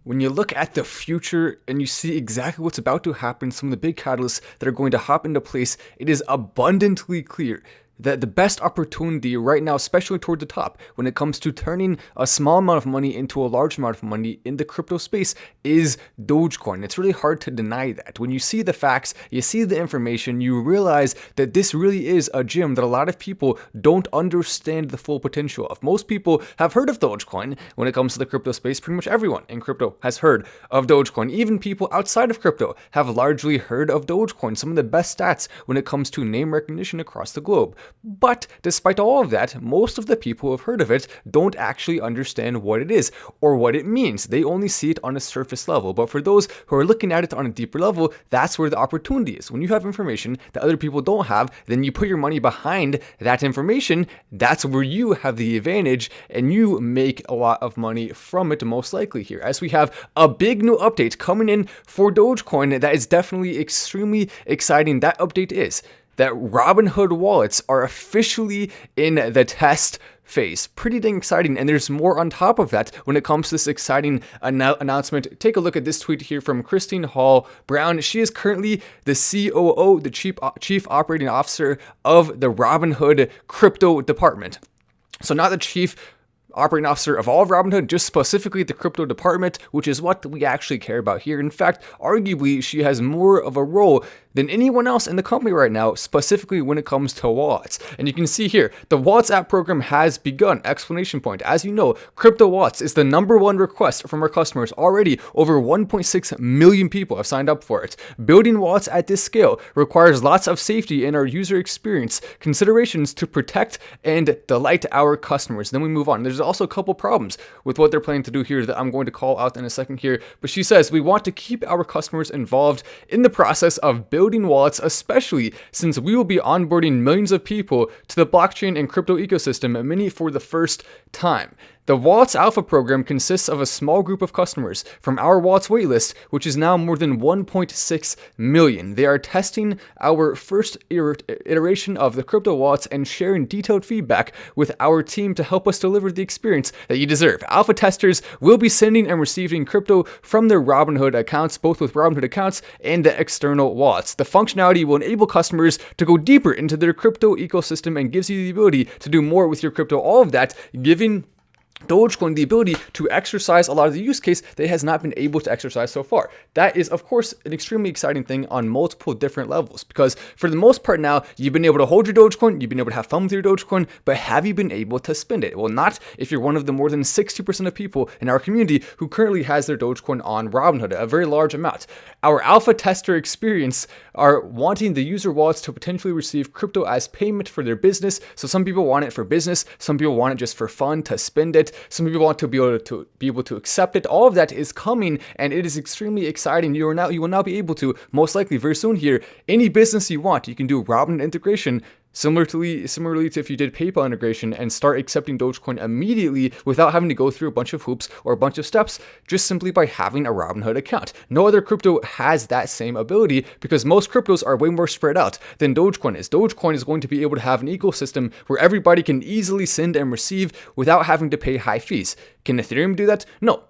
when you look at the future and you see exactly what's about to happen, some of the big catalysts that are going to hop into place, it is abundantly clear that the best opportunity right now, especially toward the top, when it comes to turning a small amount of money into a large amount of money in the crypto space, is Dogecoin. It's really hard to deny that. When you see the facts, you see the information, you realize that this really is a gem that a lot of people don't understand the full potential of. Most people have heard of Dogecoin when it comes to the crypto space. Pretty much everyone in crypto has heard of Dogecoin. Even people outside of crypto have largely heard of Dogecoin. Some of the best stats when it comes to name recognition across the globe. But despite all of that, most of the people who have heard of it don't actually understand what it is or what it means. They only see it on a surface level. But for those who are looking at it on a deeper level, that's where the opportunity is. When you have information that other people don't have, then you put your money behind that information. That's where you have the advantage and you make a lot of money from it, most likely here. As we have a big new update coming in for Dogecoin that is definitely extremely exciting. That update is that Robinhood wallets are officially in the test phase. Pretty dang exciting, and there's more on top of that when it comes to this exciting announcement. Take a look at this tweet here from Christine Hall Brown. She is currently the COO, the Chief Operating Officer of the Robinhood crypto department. So not the Chief Operating Officer of all of Robinhood, just specifically the crypto department, which is what we actually care about here. In fact, arguably, she has more of a role than anyone else in the company right now, specifically when it comes to wallets. And you can see here, the Wallets app program has begun. Exclamation point. As you know, crypto wallets is the #1 request from our customers. Already, over 1.6 million people have signed up for it. Building wallets at this scale requires lots of safety in our user experience considerations to protect and delight our customers. Then we move on. There's also a couple problems with what they're planning to do here that I'm going to call out in a second here. But she says, we want to keep our customers involved in the process of building wallets, especially since we will be onboarding millions of people to the blockchain and crypto ecosystem, many for the first time. The Wallets Alpha program consists of a small group of customers from our Wallets waitlist, which is now more than 1.6 million. They are testing our first iteration of the crypto wallets and sharing detailed feedback with our team to help us deliver the experience that you deserve. Alpha testers will be sending and receiving crypto from their Robinhood accounts, both with Robinhood accounts and the external wallets. The functionality will enable customers to go deeper into their crypto ecosystem and gives you the ability to do more with your crypto. All of that giving Dogecoin the ability to exercise a lot of the use case that it has not been able to exercise so far. That is, of course, an extremely exciting thing on multiple different levels, because for the most part now, you've been able to hold your Dogecoin, you've been able to have fun with your Dogecoin, but have you been able to spend it? Well, not if you're one of the more than 60% of people in our community who currently has their Dogecoin on Robinhood, a very large amount. Our alpha tester experience are wanting the user wallets to potentially receive crypto as payment for their business. So some people want it for business, some people want it just for fun, to spend it. Some people want to be able to accept it. All of that is coming, and it is extremely exciting. You will now be able to, most likely very soon here, any business you want, you can do Robinhood integration. Similarly to if you did PayPal integration and start accepting Dogecoin immediately without having to go through a bunch of hoops or a bunch of steps, just simply by having a Robinhood account. No other crypto has that same ability because most cryptos are way more spread out than Dogecoin is. Dogecoin is going to be able to have an ecosystem where everybody can easily send and receive without having to pay high fees. Can Ethereum do that? No.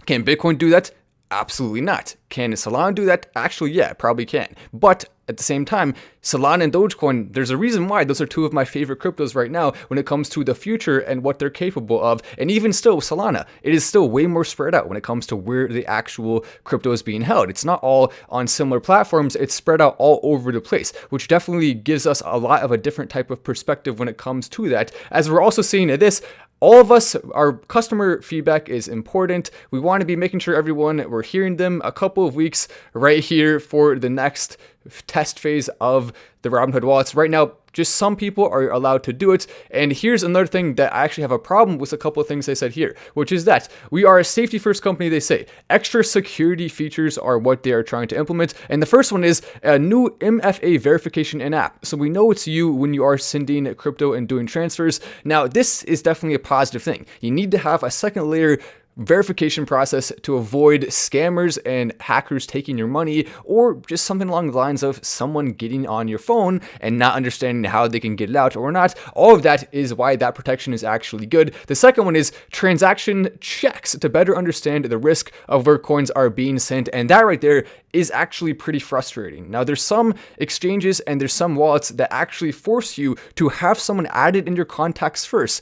Can Bitcoin do that? Absolutely not. Can Solana do that? Actually, yeah, probably can. But at the same time, Solana and Dogecoin, there's a reason why those are two of my favorite cryptos right now when it comes to the future and what they're capable of. And even still, Solana, it is still way more spread out when it comes to where the actual crypto is being held. It's not all on similar platforms. It's spread out all over the place, which definitely gives us a lot of a different type of perspective when it comes to that. As we're also seeing this, all of us, our customer feedback is important. We want to be making sure we're hearing them a couple of weeks right here for the next test phase of the Robinhood wallets. Right now, just some people are allowed to do it. And here's another thing that I actually have a problem with a couple of things they said here, which is that we are a safety first company, they say. Extra security features are what they are trying to implement. And the first one is a new MFA verification in app. So we know it's you when you are sending crypto and doing transfers. Now, this is definitely a positive thing. You need to have a second layer verification process to avoid scammers and hackers taking your money, or just something along the lines of someone getting on your phone and not understanding how they can get it out or not. All of that is why that protection is actually good. The second one is transaction checks to better understand the risk of where coins are being sent, and that right there is actually pretty frustrating. Now, there's some exchanges and there's some wallets that actually force you to have someone added in your contacts first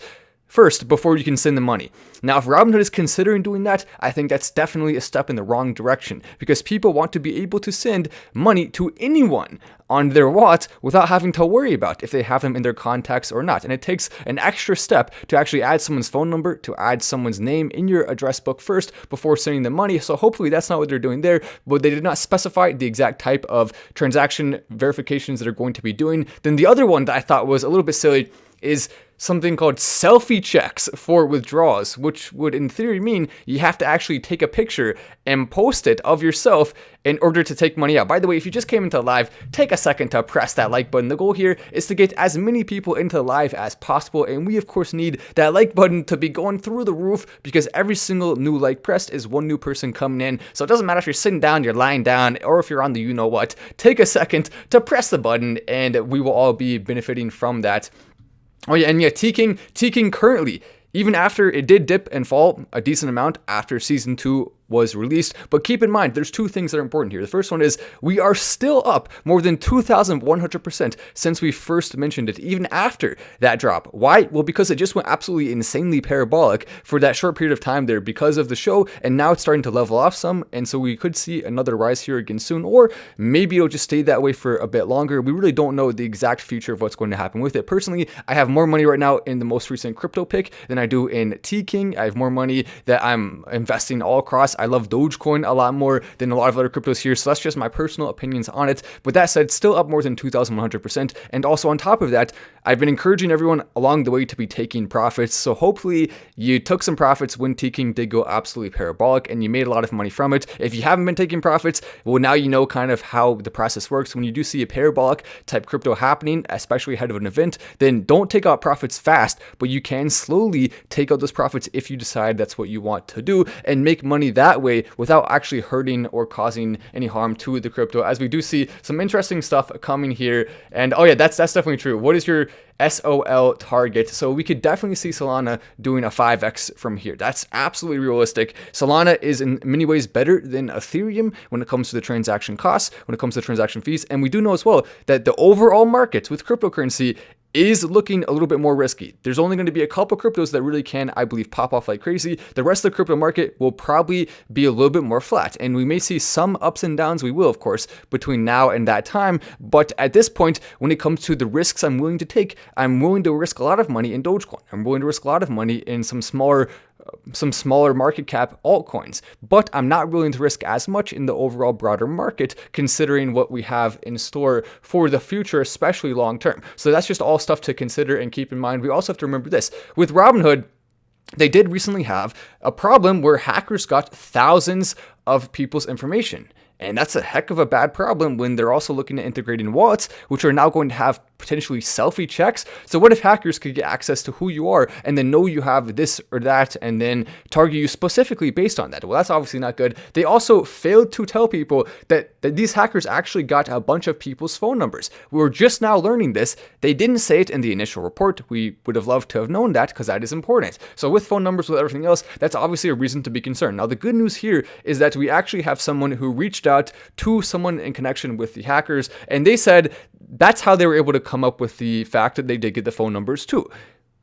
before you can send the money. Now, if Robinhood is considering doing that, I think that's definitely a step in the wrong direction, because people want to be able to send money to anyone on their wallet without having to worry about if they have them in their contacts or not. And it takes an extra step to actually add someone's phone number, to add someone's name in your address book first before sending them money. So hopefully that's not what they're doing there, but they did not specify the exact type of transaction verifications that are going to be doing. Then the other one that I thought was a little bit silly is something called selfie checks for withdrawals, which would in theory mean you have to actually take a picture and post it of yourself in order to take money out. By the way, if you just came into live, take a second to press that like button. The goal here is to get as many people into the live as possible, and we of course need that like button to be going through the roof, because every single new like pressed is one new person coming in. So it doesn't matter if you're sitting down, you're lying down, or if you're on the you know what, take a second to press the button and we will all be benefiting from that. Oh yeah, and yeah, Tking currently, even after it did dip and fall a decent amount after season 2 was released. But keep in mind, there's two things that are important here. The first one is we are still up more than 2,100% since we first mentioned it, even after that drop. Why? Well, because it just went absolutely insanely parabolic for that short period of time there because of the show, and now it's starting to level off some, and so we could see another rise here again soon, or maybe it'll just stay that way for a bit longer. We really don't know the exact future of what's going to happen with it. Personally, I have more money right now in the most recent crypto pick than I do in Tking. I have more money that I'm investing all across. I love Dogecoin a lot more than a lot of other cryptos here, so that's just my personal opinions on it. But that said, still up more than 2,100%. And also on top of that, I've been encouraging everyone along the way to be taking profits. So hopefully you took some profits when Tking did go absolutely parabolic and you made a lot of money from it. If you haven't been taking profits, well, now you know kind of how the process works. When you do see a parabolic type crypto happening, especially ahead of an event, then don't take out profits fast, but you can slowly take out those profits if you decide that's what you want to do and make money that way without actually hurting or causing any harm to the crypto, as we do see some interesting stuff coming here. And oh yeah, that's definitely true. What is your SOL target? So we could definitely see Solana doing a 5x from here. That's absolutely realistic. Solana is in many ways better than Ethereum when it comes to the transaction costs, when it comes to transaction fees. And we do know as well that the overall market with cryptocurrency is looking a little bit more risky. There's only going to be a couple cryptos that really can, I believe, pop off like crazy. The rest of the crypto market will probably be a little bit more flat, and we may see some ups and downs. We will, of course, between now and that time. But at this point, when it comes to the risks I'm willing to take, I'm willing to risk a lot of money in Dogecoin. I'm willing to risk a lot of money in some smaller market cap altcoins, but I'm not willing to risk as much in the overall broader market, considering what we have in store for the future, especially long term. So that's just all stuff to consider and keep in mind. We also have to remember this. With Robinhood, they did recently have a problem where hackers got thousands of people's information. And that's a heck of a bad problem when they're also looking at integrating wallets, which are now going to have potentially selfie checks. So what if hackers could get access to who you are and then know you have this or that and then target you specifically based on that? Well, that's obviously not good. They also failed to tell people that these hackers actually got a bunch of people's phone numbers. We were just now learning this. They didn't say it in the initial report. We would have loved to have known that because that is important. So with phone numbers, with everything else, that's obviously a reason to be concerned. Now, the good news here is that we actually have someone who reached out to someone in connection with the hackers, and they said that's how they were able to come up with the fact that they did get the phone numbers too.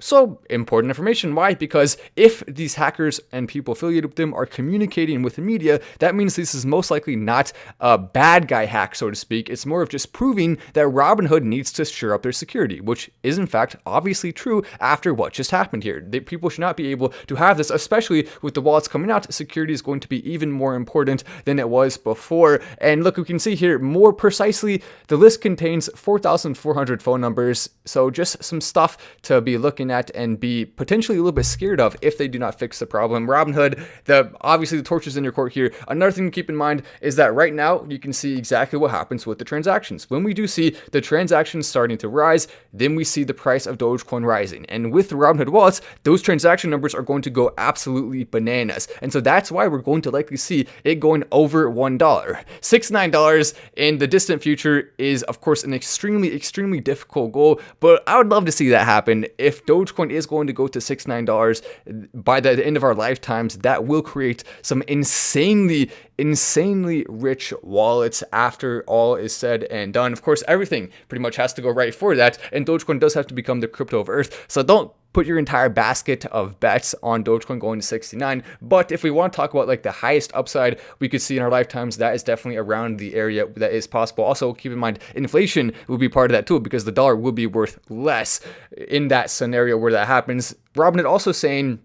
So, important information. Why? Because if these hackers and people affiliated with them are communicating with the media, that means this is most likely not a bad guy hack, so to speak. It's more of just proving that Robinhood needs to shore up their security, which is in fact obviously true after what just happened here. People should not be able to have this, especially with the wallets coming out. Security is going to be even more important than it was before. And look, we can see here more precisely, the list contains 4,400 phone numbers. So just some stuff to be looking at and be potentially a little bit scared of if they do not fix the problem. Robinhood, obviously the torch is in your court here. Another thing to keep in mind is that right now you can see exactly what happens with the transactions. When we do see the transactions starting to rise, then we see the price of Dogecoin rising. And with the Robinhood wallets, those transaction numbers are going to go absolutely bananas. And so that's why we're going to likely see it going over $1. $69 in the distant future is, of course, an extremely difficult goal, but I would love to see that happen. If Dogecoin is going to go to $69 by the end of our lifetimes, that will create some insanely rich wallets after all is said and done. Of course, everything pretty much has to go right for that, and Dogecoin does have to become the crypto of Earth. So don't put your entire basket of bets on Dogecoin going to 69. But if we want to talk about like the highest upside we could see in our lifetimes, that is definitely around the area that is possible. Also, keep in mind, inflation will be part of that too, because the dollar will be worth less in that scenario where that happens. Robinhood also saying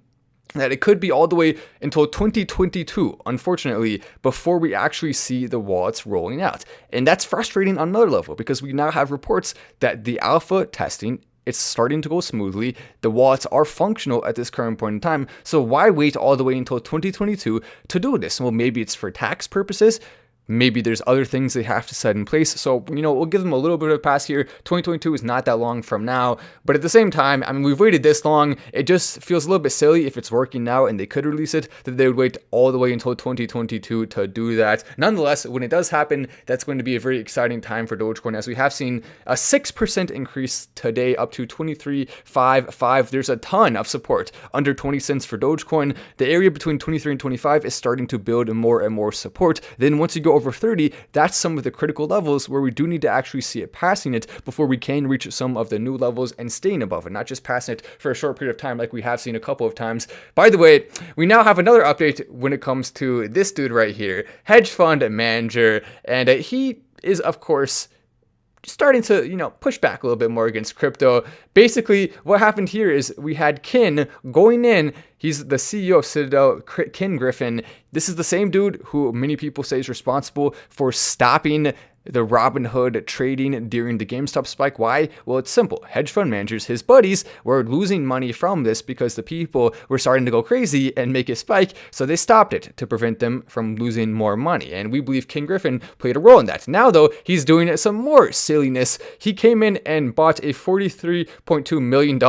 that it could be all the way until 2022, unfortunately, before we actually see the wallets rolling out. And that's frustrating on another level, because we now have reports that the alpha testing, it's starting to go smoothly. The wallets are functional at this current point in time. So why wait all the way until 2022 to do this? Well, maybe it's for tax purposes. Maybe there's other things they have to set in place. So, we'll give them a little bit of a pass here. 2022 is not that long from now. But at the same time, we've waited this long. It just feels a little bit silly if it's working now and they could release it, that they would wait all the way until 2022 to do that. Nonetheless, when it does happen, that's going to be a very exciting time for Dogecoin, as we have seen a 6% increase today up to 23.55. There's a ton of support under 20 cents for Dogecoin. The area between 23 and 25 is starting to build more and more support. Then once you go over 30, that's some of the critical levels where we do need to actually see it passing it before we can reach some of the new levels and staying above it, not just passing it for a short period of time like we have seen a couple of times. By the way, we now have another update when it comes to this dude right here, hedge fund manager, and he is, of course, starting to, push back a little bit more against crypto. Basically, what happened here is we had Kin going in. He's the CEO of Citadel, Ken Griffin. This is the same dude who many people say is responsible for stopping the Robinhood trading during the GameStop spike. Why? Well, it's simple. Hedge fund managers, his buddies, were losing money from this because the people were starting to go crazy and make it spike, so they stopped it to prevent them from losing more money. And we believe King Griffin played a role in that. Now, though, he's doing some more silliness. He came in and bought a $43.2 million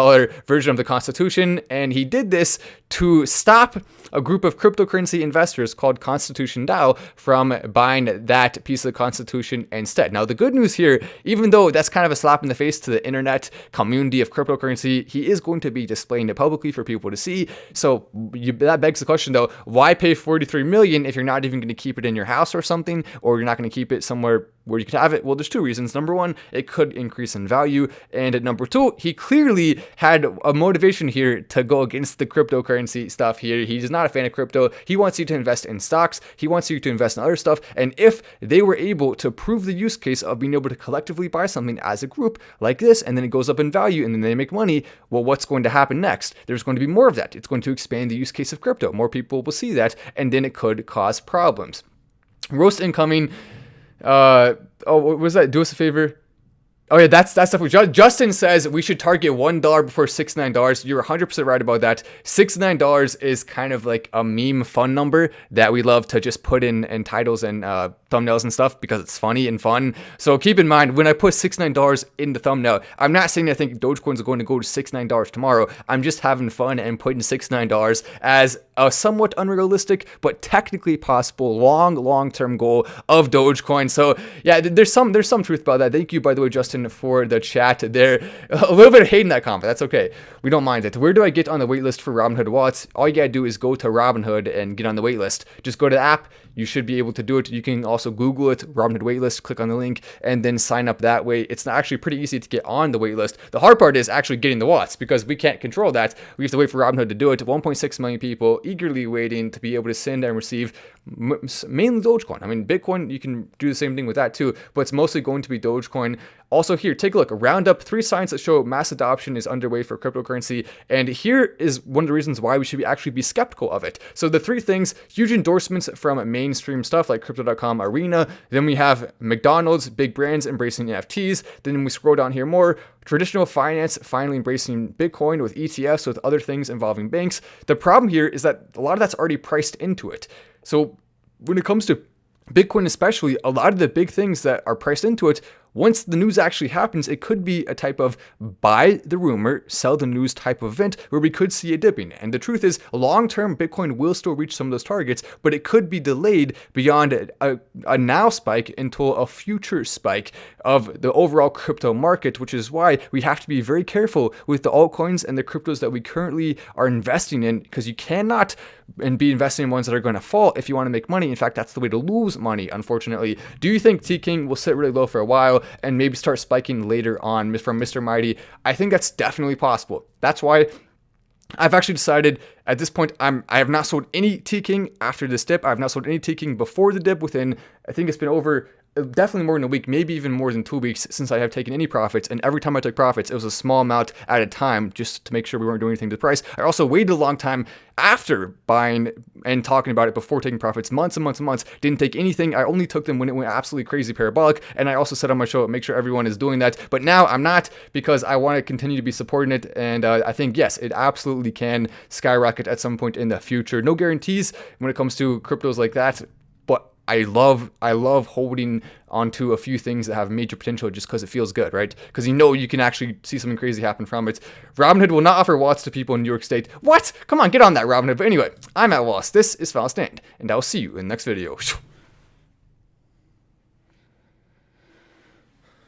version of the Constitution, and he did this to stop a group of cryptocurrency investors called Constitution DAO from buying that piece of the Constitution instead. Now, the good news here, even though that's kind of a slap in the face to the internet community of cryptocurrency, he is going to be displaying it publicly for people to see. So that begs the question, though, why pay $43 million if you're not even going to keep it in your house or something, or you're not going to keep it somewhere where you could have it? Well, there's two reasons. Number one, it could increase in value. And number two, he clearly had a motivation here to go against the cryptocurrency stuff here. He's not a fan of crypto. He wants you to invest in stocks. He wants you to invest in other stuff. And if they were able to prove the use case of being able to collectively buy something as a group like this, and then it goes up in value and then they make money, well, what's going to happen next? There's going to be more of that. It's going to expand the use case of crypto. More people will see that, and then it could cause problems. Roast incoming. What was that? Do us a favor. Oh yeah, that's stuff. Justin says we should target $1 before $69. You're 100% right about that. $69 is kind of like a meme fun number that we love to just put in titles and thumbnails and stuff because it's funny and fun. So keep in mind, when I put $69 in the thumbnail, I'm not saying I think Dogecoin is going to go to $69 tomorrow. I'm just having fun and putting $69 as a somewhat unrealistic but technically possible long-term goal of Dogecoin. So yeah, there's some truth about that. Thank you, by the way, Justin, for the chat there. A little bit of hate in that comment. That's okay. We don't mind it. Where do I get on the waitlist for Robinhood wallets? All you gotta do is go to Robinhood and get on the waitlist. Just go to the app. You should be able to do it. You can also Google it, Robinhood waitlist, click on the link, and then sign up that way. It's actually pretty easy to get on the waitlist. The hard part is actually getting the wallets because we can't control that. We have to wait for Robinhood to do it. 1.6 million people eagerly waiting to be able to send and receive mainly Dogecoin. I mean, Bitcoin, you can do the same thing with that too, but it's mostly going to be Dogecoin. Also here, take a look, round up 3 signs that show mass adoption is underway for cryptocurrency. And here is one of the reasons why we should actually be skeptical of it. So the 3 things: huge endorsements from mainstream stuff like crypto.com, Arena. Then we have McDonald's, big brands embracing NFTs. Then we scroll down here more, traditional finance finally embracing Bitcoin with ETFs, with other things involving banks. The problem here is that a lot of that's already priced into it. So when it comes to Bitcoin especially, a lot of the big things that are priced into it, once the news actually happens, it could be a type of buy the rumor, sell the news type of event where we could see a dipping. And the truth is, long-term Bitcoin will still reach some of those targets, but it could be delayed beyond a now spike until a future spike of the overall crypto market, which is why we have to be very careful with the altcoins and the cryptos that we currently are investing in, because you cannot and be investing in ones that are going to fall if you want to make money. In fact, that's the way to lose money, unfortunately. Do you think Tking will sit really low for a while and maybe start spiking later on from Mr. Mighty? I think that's definitely possible. That's why I've actually decided at this point I have not sold any Tking after this dip. I have not sold any Tking before the dip within, I think it's been over definitely more than a week, maybe even more than 2 weeks since I have taken any profits. And every time I took profits, it was a small amount at a time just to make sure we weren't doing anything to the price. I also waited a long time after buying and talking about it before taking profits, months and months and months. Didn't take anything. I only took them when it went absolutely crazy parabolic. And I also said on my show, make sure everyone is doing that. But now I'm not, because I want to continue to be supporting it. And I think, yes, it absolutely can skyrocket at some point in the future. No guarantees when it comes to cryptos like that. But I love holding onto a few things that have major potential just because it feels good, right? Because you can actually see something crazy happen from it. Robinhood will not offer wallets to people in New York State. What? Come on, get on that, Robinhood. But anyway, I'm at Wallace. This is Final Stand, and I'll see you in the next video.